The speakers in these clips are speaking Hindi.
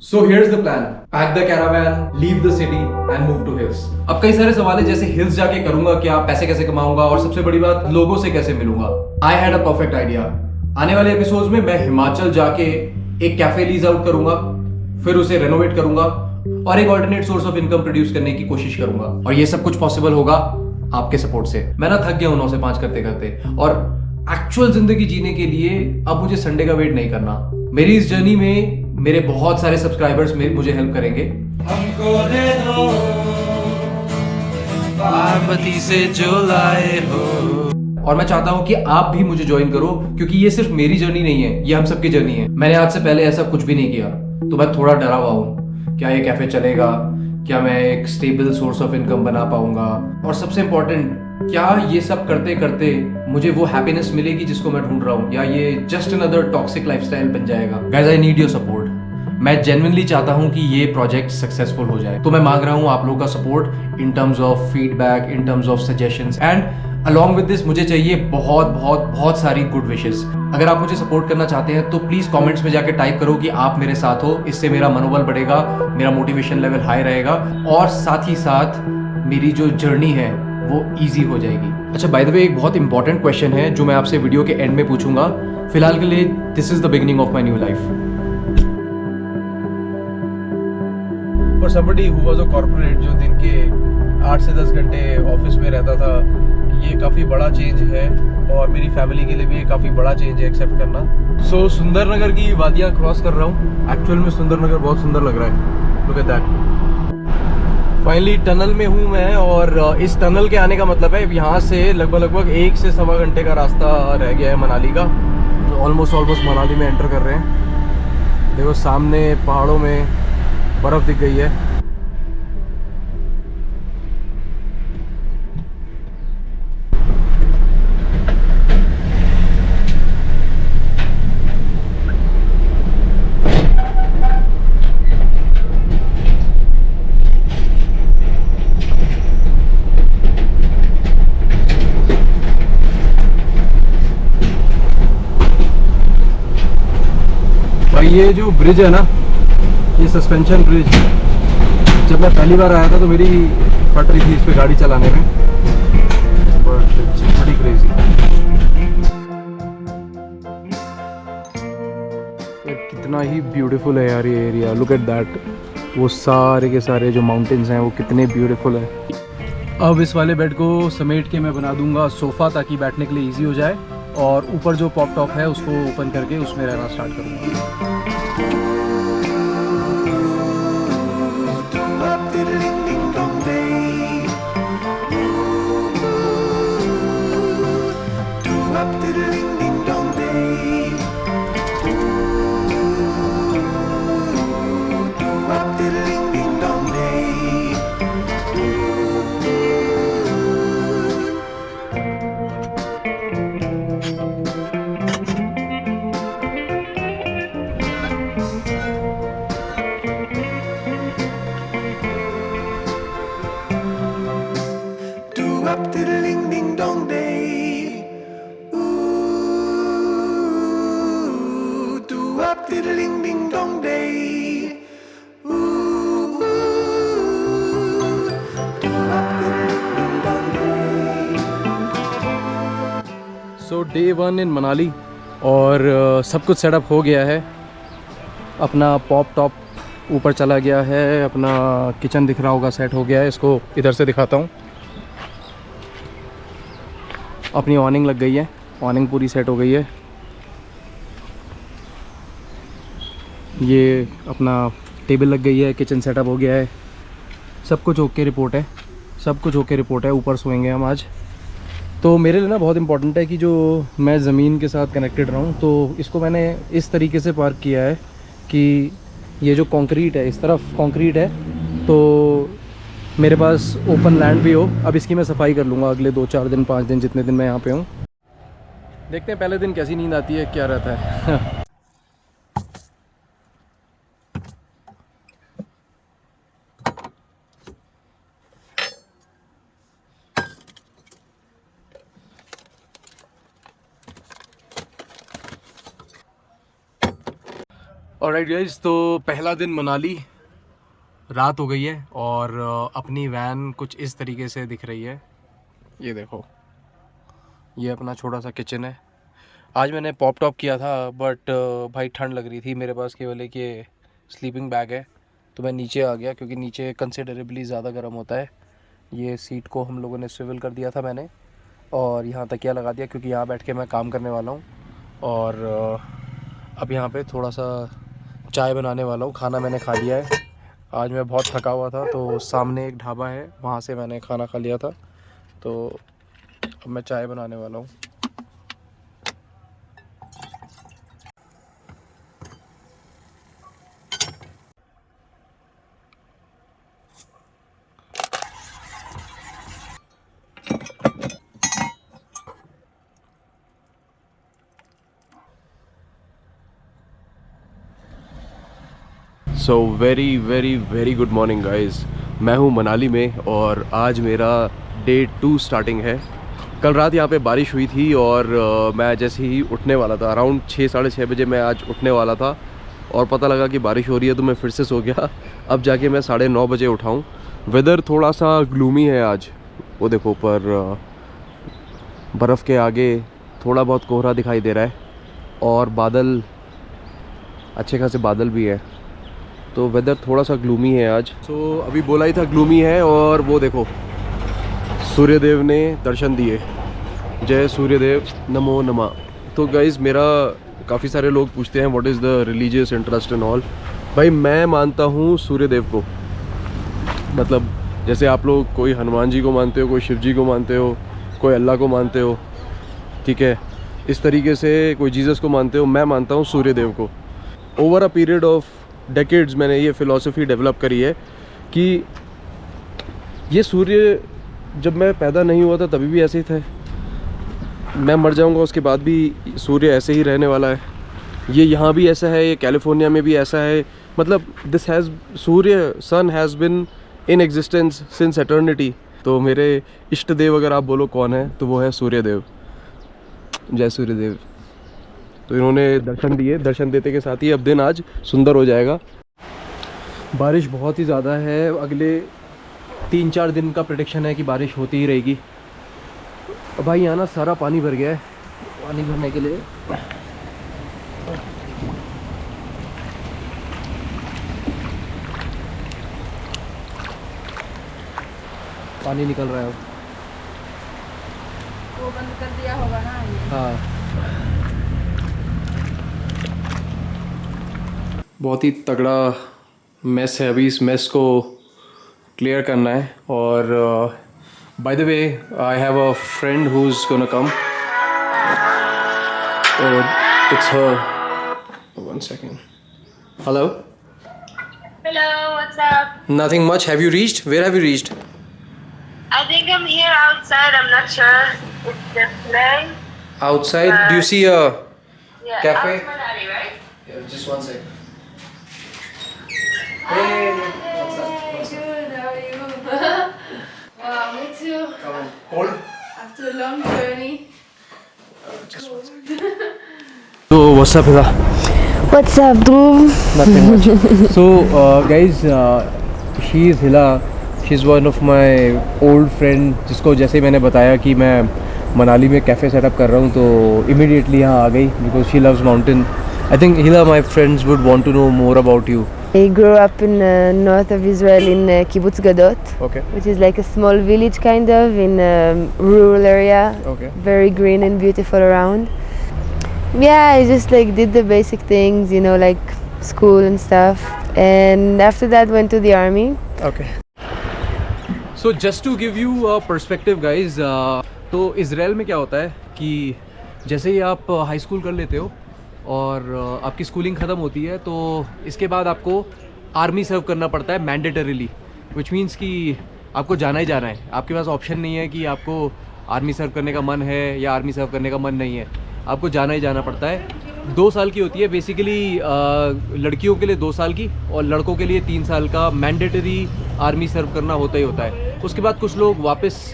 So here's the plan. Pack the caravan, leave the city and move to hills. अब कई सारे सवाल है जैसे हिल्स जाके करूंगा क्या, पैसे कैसे कमाऊंगा और सबसे बड़ी बात लोगों से कैसे मिलूंगा. I had a perfect idea. आने वाले एपिसोड्स में मैं हिमाचल जाके एक कैफे लीज आउट करूंगा, फिर उसे रेनोवेट करूंगा और एक alternate source of income produce करने की कोशिश करूंगा. और ये सब कुछ पॉसिबल होगा आपके सपोर्ट से. मैं ना थक गया हूं 9 से 5 करते करते और एक्चुअल जिंदगी जीने के लिए अब मुझे संडे का वेट नहीं करना. मेरी इस जर्नी में मेरे बहुत सारे सब्सक्राइबर्स मुझे हेल्प करेंगे. हमको दे दो पार्वती से जो लाए हो. और मैं चाहता हूं कि आप भी मुझे ज्वाइन करो क्योंकि ये सिर्फ मेरी जर्नी नहीं है, ये हम सबकी जर्नी है. मैंने आज से पहले ऐसा कुछ भी नहीं किया तो मैं थोड़ा डरा हुआ हूं. क्या ये कैफे चलेगा? क्या मैं एक स्टेबल सोर्स ऑफ इनकम बना पाऊंगा? और सबसे इंपॉर्टेंट, क्या ये सब करते करते मुझे वो हैप्पीनेस मिलेगी जिसको मैं ढूंढ रहा हूँ, या ये जस्ट अनदर टॉक्सिक लाइफस्टाइल बन जाएगा? Guys, I need your support. मैं जेन्युइनली चाहता हूँ कि ये प्रोजेक्ट सक्सेसफुल हो जाए, तो मैं मांग रहा हूँ आप लोगों का support in terms of feedback, in terms of suggestions and along with this मुझे चाहिए बहुत बहुत बहुत सारी गुड विशेस. अगर आप मुझे सपोर्ट करना चाहते हैं तो प्लीज कमेंट्स में जाके टाइप करो कि आप मेरे साथ हो. इससे मेरा मनोबल बढ़ेगा, मेरा मोटिवेशन लेवल हाई रहेगा और साथ ही साथ मेरी जो जर्नी है वो इजी हो जाएगी. अच्छा, बाय द वे, एक बहुत इंपॉर्टेंट क्वेश्चन है जो मैं आपसे वीडियो के एंड में पूछूंगा. फिलहाल के लिए this is the beginning of my new life. For somebody who was a corporate जो दिन के 8 से 10 घंटे ऑफिस में रहता था, ये काफ़ी बड़ा चेंज है और मेरी फैमिली के लिए भी ये काफ़ी बड़ा चेंज है एक्सेप्ट करना. सो सुंदरनगर की वादियाँ क्रॉस कर रहा हूँ. एक्चुअल में सुंदरनगर बहुत सुंदर लग रहा है. Look at that. Finally tunnel में हूँ मैं और इस टनल के आने का मतलब है यहाँ से लगभग 1 से सवा घंटे का रास्ता रह गया है मनाली का. ऑलमोस्ट मनाली में एंटर कर रहे हैं. देखो सामने पहाड़ों में बर्फ़ दिख गई है. ये जो ब्रिज है ना, ये सस्पेंशन ब्रिज, जब मैं पहली बार आया था तो मेरी फट रही थी इस पे गाड़ी चलाने में. But it's pretty crazy. कितना ही ब्यूटीफुल है यार ये एरिया. Look at that. वो सारे के सारे जो माउंटेन्स हैं वो कितने ब्यूटीफुल है. अब इस वाले बेड को समेट के मैं बना दूंगा सोफ़ा ताकि बैठने के लिए इजी हो जाए और ऊपर जो पॉप टॉप है उसको ओपन करके उसमें रहना स्टार्ट करूँगा. सो डे 1 इन मनाली और सब कुछ सेटअप हो गया है. अपना पॉप टॉप ऊपर चला गया है, अपना किचन दिख रहा होगा सेट हो गया है. इसको इधर से दिखाता हूँ. अपनी ऑनिंग लग गई है, ऑनिंग पूरी सेट हो गई है. ये अपना टेबल लग गई है, किचन सेटअप हो गया है. सब कुछ ओके रिपोर्ट है, सब कुछ ओके रिपोर्ट है. ऊपर सोएंगे हम आज. तो मेरे लिए ना बहुत इंपॉर्टेंट है कि जो मैं ज़मीन के साथ कनेक्टेड रहूँ. तो इसको मैंने इस तरीके से पार्क किया है कि ये जो कंक्रीट है, इस तरफ कंक्रीट है तो मेरे पास ओपन लैंड भी हो. अब इसकी मैं सफाई कर लूँगा अगले 2-4 दिन 5 दिन जितने दिन मैं यहाँ पे हूँ. देखते हैं पहले दिन कैसी नींद आती है, क्या रहता है. ऑलराइट गाइस, तो पहला दिन मनाली, रात हो गई है और अपनी वैन कुछ इस तरीके से दिख रही है। ये देखो, ये अपना छोटा सा किचन है। आज मैंने पॉप टॉप किया था बट भाई ठंड लग रही थी। मेरे पास केवल एक ये स्लीपिंग बैग है तो मैं नीचे आ गया क्योंकि नीचे कंसिडरेबली ज़्यादा गर्म होता है। ये सीट को हम लोगों ने स्विvel कर दिया था मैंने, और यहाँ तकिया लगा दिया क्योंकि यहाँ बैठ के मैं काम करने वाला हूँ। और अब यहाँ पे थोड़ा सा चाय बनाने वाला हूँ। खाना मैंने खा लिया है। आज मैं बहुत थका हुआ था तो सामने एक ढाबा है, वहाँ से मैंने खाना खा लिया था। तो अब मैं चाय बनाने वाला हूँ। So very good morning guys. मैं हूँ मनाली में और आज मेरा डे 2 स्टार्टिंग है। कल रात यहाँ पे बारिश हुई थी और मैं जैसे ही उठने वाला था, अराउंड 6 साढ़े 6 बजे मैं आज उठने वाला था और पता लगा कि बारिश हो रही है तो मैं फिर से सो गया। अब जाके मैं 9:30 बजे उठाऊँ। वेदर थोड़ा सा ग्लूमी है आज। वो देखो ऊपर बर्फ़ के आगे थोड़ा बहुत कोहरा दिखाई दे रहा है और बादल, अच्छे खासे बादल भी है, तो वेदर थोड़ा सा ग्लूमी है आज। तो अभी बोला ही था ग्लूमी है और वो देखो सूर्यदेव ने दर्शन दिए। जय सूर्यदेव, नमो नमः। तो गाइज़, मेरा काफ़ी सारे लोग पूछते हैं what is the religious interest and all. भाई मैं मानता हूँ सूर्यदेव को, मतलब जैसे आप लोग कोई हनुमान जी को मानते हो, कोई शिव जी को मानते हो, कोई अल्लाह को मानते हो, ठीक है, इस तरीके से कोई जीसस को मानते हो, मैं मानता हूँ सूर्यदेव को। Over a period of decades मैंने ये फ़िलॉसफी डेवलप करी है कि ये सूर्य, जब मैं पैदा नहीं हुआ था तभी भी ऐसे ही था, मैं मर जाऊंगा उसके बाद भी सूर्य ऐसे ही रहने वाला है। ये यहाँ भी ऐसा है, ये कैलिफोर्निया में भी ऐसा है। मतलब दिस हैज़, सूर्य sun has been in existence since eternity. तो मेरे इष्ट देव अगर आप बोलो कौन है तो वो है सूर्यदेव। जय सूर्यदेव। तो इन्होंने दर्शन दिए, दर्शन देते के साथ ही अब दिन आज सुंदर हो जाएगा। बारिश बहुत ही ज़्यादा है, अगले 3-4 दिन का प्रेडिक्शन है कि बारिश होती ही रहेगी। भाई यहाँ ना सारा पानी भर गया है। पानी भरने के लिए पानी निकल रहा है। वो बंद कर दिया होगा ना। हाँ, बहुत ही तगड़ा मेस है। अभी इस मेस को क्लियर करना है। और by the way, I have a friend who is gonna come. It's her. 1 second. Hello. Hello, what's up? Nothing much. Have you reached? Where have you reached? I think I'm here outside. I'm not sure. It's just today. Outside. Do you see a Yeah. Cafe? Out Manali, right? Yeah, just 1 second. Hey, good. How are you? Wow, me too. Come on. Cold? After a long journey. Just 1 second. So what's up, Hila? What's up, Dhruv? Nothing much. So, guys, she is Hila. She's one of my old friend, जिसको जैसे मैंने बताया कि मैं मनाली में कैफ़े सेटअप कर रहा हूँ तो इमीडिएटली यहाँ आ गई because she loves mountain. I think Hila, my friends would want to know more about you. I grew up in north of Israel in Kibbutz Gadot, Okay. which is like a small village kind of in a rural area. Okay. Very green and beautiful around. Yeah, I just like did the basic things, you know, like school and stuff. And after that went to the army. Okay. So just to give you a perspective, guys, तो इज़राइल में क्या होता है कि जैसे ही आप हाई स्कूल कर लेते हो और आपकी स्कूलिंग ख़त्म होती है तो इसके बाद आपको आर्मी सर्व करना पड़ता है मैंडेटरीली, विच मीन्स कि आपको जाना ही जाना है। आपके पास ऑप्शन नहीं है कि आपको आर्मी सर्व करने का मन है या आर्मी सर्व करने का मन नहीं है, आपको जाना ही जाना पड़ता है। 2 साल की होती है बेसिकली, लड़कियों के लिए 2 साल की और लड़कों के लिए 3 साल का मैंडेटरी आर्मी सर्व करना होता ही होता है। उसके बाद कुछ लोग वापस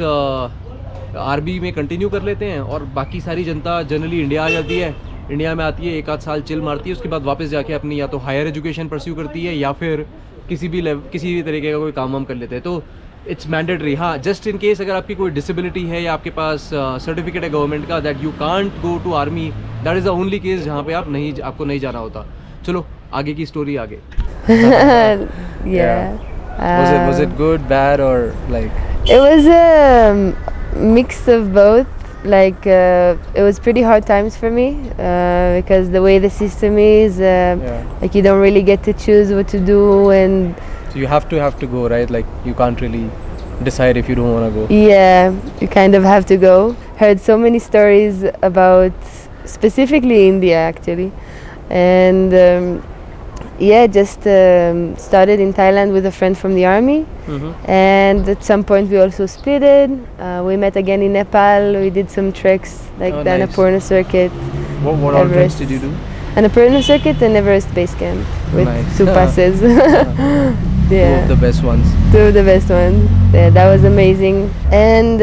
आर्मी में कंटिन्यू कर लेते हैं और बाकी सारी जनता जनरली इंडिया आ जाती है इंडिया में आती है, 1 आध साल चिल मारती है, उसके बाद वापस जाके अपनी या तो हायर एजुकेशन परस्यू करती है या फिर किसी भी तरीके का कोई काम वाम कर लेते हैं। तो इट्स मैंडेटरी। हाँ, जस्ट इन केस अगर आपकी कोई डिसेबिलिटी है या आपके पास सर्टिफिकेट है गवर्नमेंट का that you can't go to army, that is the only case जहाँ पे आपको नहीं जाना होता। चलो आगे की स्टोरी आगे। Yeah. Was it good, bad, or like? It was a mix of both. Like it was pretty hard times for me because the way the system is, like you don't really get to choose what to do, and So you have to go, right? Like you can't really decide if you don't want to go. yeah, you kind of have to go. Heard so many stories about specifically India actually, and yeah, just started in Thailand with a friend from the army. And at some point we also splitted. We met again in Nepal. We did some treks like Oh, the nice. Annapurna circuit, What all Everest. tricks did you do? Annapurna circuit and Everest base camp with Nice. 2 passes. Two Yeah, of the best ones. 2 of the best ones. Yeah, that was amazing. And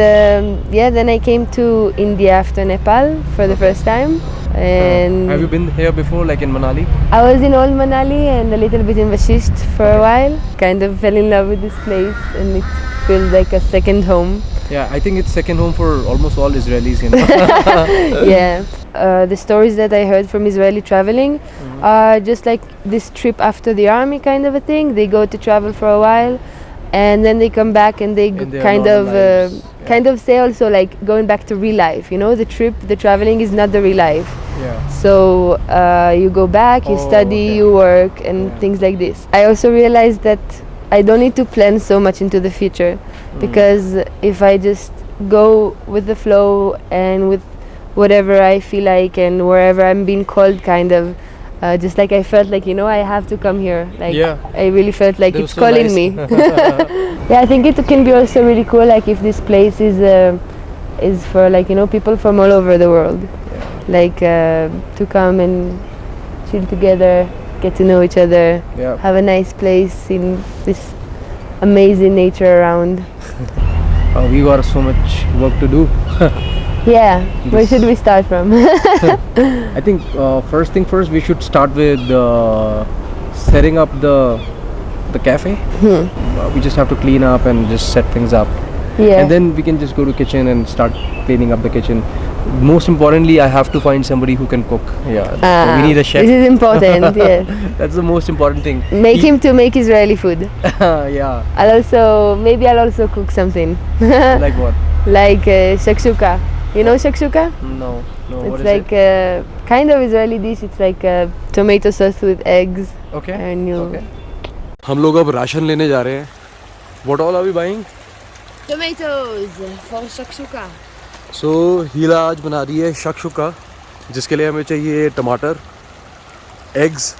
yeah, then I came to India after Nepal for the first time. And Have you been here before, like in Manali? I was in Old Manali and a little bit in Vashisht for a while. Kind of fell in love with this place and it feels like a second home. Yeah, I think it's second home for almost all Israelis, you know. Yeah. The stories that I heard from Israeli traveling are just like this trip after the army kind of a thing. They go to travel for a while and then they come back and they And their kind of normal lives. kind of say also like going back to real life, you know, the traveling is not the real life. Yeah. So you go back, you Oh, study, okay. you work, and Yeah. things like this. I also realized that I don't need to plan so much into the future because if I just go with the flow and with whatever I feel like and wherever I'm being called, kind of just like I felt like, you know, I have to come here. Like Yeah. I really felt like That it's was so calling nice. me. Yeah, I think it can be also really cool. Like if this place is for like, you know, people from all over the world, like to come and chill together, get to know each other, Yeah. have a nice place in this amazing nature around. We got so much work to do. Yeah, where should we start from? I think first thing first, we should start with setting up the cafe. We just have to clean up and just set things up. Yeah. And then we can just go to kitchen and start cleaning up the kitchen. Most importantly, I have to find somebody who can cook. Yeah, so we need a chef. This is important. Yes. That's the most important thing. Make him to make Israeli food. Yeah. Maybe I'll also cook something. Like what? Like shakshuka. You know shakshuka? No. What It's is like a kind of Israeli dish. It's like a tomato sauce with eggs. it? Okay. And you Okay. हम लोग अब राशन लेने जा रहे हैं. What all are we buying? tomatoes for shakshuka. सो हीला आज बना रही है शक्शुका, जिसके लिए हमें चाहिए टमाटर, एग्स,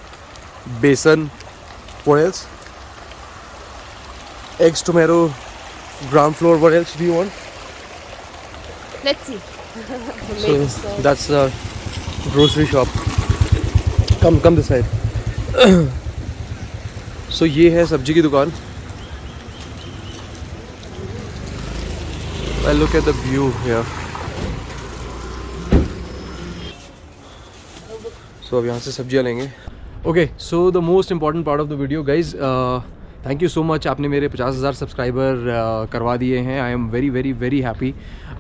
बेसन, what else? Eggs, tomato, ground floor, what else do you want? Let's see. So that's the grocery shop. Come this side. So ये है सब्जी की दुकान. Well, look at the view here. So अब यहाँ से सब्जियाँ लेंगे. Okay, so the most important part of the video, guys. Thank you so much. आपने मेरे 50,000 सब्सक्राइबर करवा दिए हैं. I am very very very happy.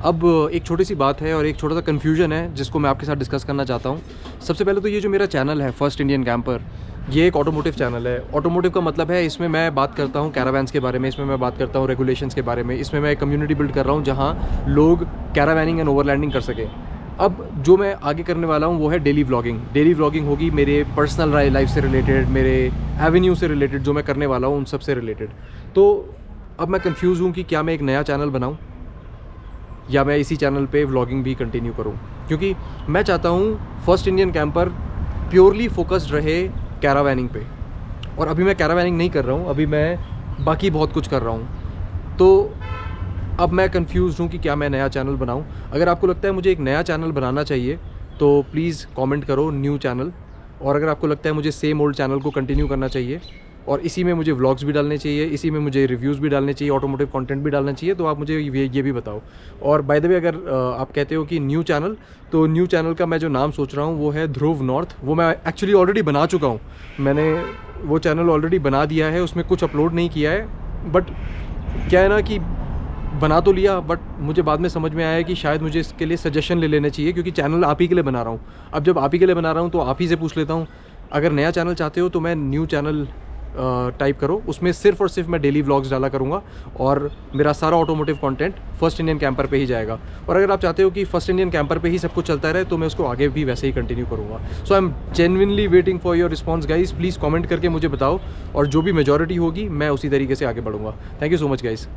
अब एक छोटी सी बात है और एक छोटा सा कन्फ्यूजन है जिसको मैं आपके साथ डिस्कस करना चाहता हूँ. सबसे पहले तो ये जो मेरा चैनल है फर्स्ट इंडियन कैंपर, ये एक ऑटोमोटिव चैनल है. ऑटोमोटिव का मतलब है इसमें मैं बात करता हूँ कैरावैन्स के बारे में, इसमें मैं बात करता हूँ रेगुलेशंस के बारे में, इसमें मैं एक कम्युनिटी बिल्ड कर रहा हूँ जहाँ लोग कैरावैनिंग एंड ओवरलैंडिंग कर सकें. अब जो मैं आगे करने वाला हूँ वो है डेली व्लॉगिंग. डेली व्लॉगिंग होगी मेरे पर्सनल लाइफ से रिलेटेड, मेरे एवेन्यू से रिलेटेड, जो मैं करने वाला हूँ उन सब से रिलेटेड. तो अब मैं कंफ्यूज हूँ कि क्या मैं एक नया चैनल बनाऊँ या मैं इसी चैनल पे व्लॉगिंग भी कंटिन्यू करूँ, क्योंकि मैं चाहता हूँ first Indian camper purely focused रहे कैरावैनिंग पे. और अभी मैं कैरावैनिंग नहीं कर रहा हूँ, अभी मैं बाकी बहुत कुछ कर रहा हूँ. तो अब मैं कंफ्यूज हूँ कि क्या मैं नया चैनल बनाऊँ. अगर आपको लगता है मुझे एक नया चैनल बनाना चाहिए तो प्लीज़ कमेंट करो न्यू चैनल. और अगर आपको लगता है मुझे सेम ओल्ड चैनल को कंटिन्यू करना चाहिए और इसी में मुझे व्लॉग्स भी डालने चाहिए, इसी में मुझे रिव्यूज़ भी डालने चाहिए, ऑटोमोटिव कंटेंट भी डालना चाहिए। तो आप मुझे ये भी बताओ। और बाय द वे, अगर आप कहते हो कि न्यू चैनल, तो न्यू चैनल का मैं जो नाम सोच रहा हूँ वो है ध्रुव नॉर्थ। वो मैं एक्चुअली ऑलरेडी बना चुका हूँ, मैंने वो चैनल ऑलरेडी बना दिया है, उसमें कुछ अपलोड नहीं किया है। बट क्या है ना कि बना तो लिया, बट मुझे बाद में समझ में आया कि शायद मुझे इसके लिए सजेशन ले लेने चाहिए, क्योंकि चैनल आप ही के लिए बना रहा हूँ। अब जब आप ही के लिए बना रहा हूँ तो आप ही से पूछ लेता हूँ। अगर नया चैनल चाहते हो तो मैं न्यू चैनल टाइप करो, उसमें सिर्फ और सिर्फ मैं डेली व्लॉग्स डाला करूँगा और मेरा सारा automotive content first Indian camper पे ही जाएगा। और अगर आप चाहते हो कि फर्स्ट इंडियन कैंपर पे ही सब कुछ चलता रहे तो मैं उसको आगे भी वैसे ही कंटिन्यू करूँगा। So I am genuinely waiting for your response guys. Please comment करके मुझे बताओ, और जो भी मेजॉरिटी होगी मैं उसी तरीके से आगे बढ़ूँगा। Thank you so much guys.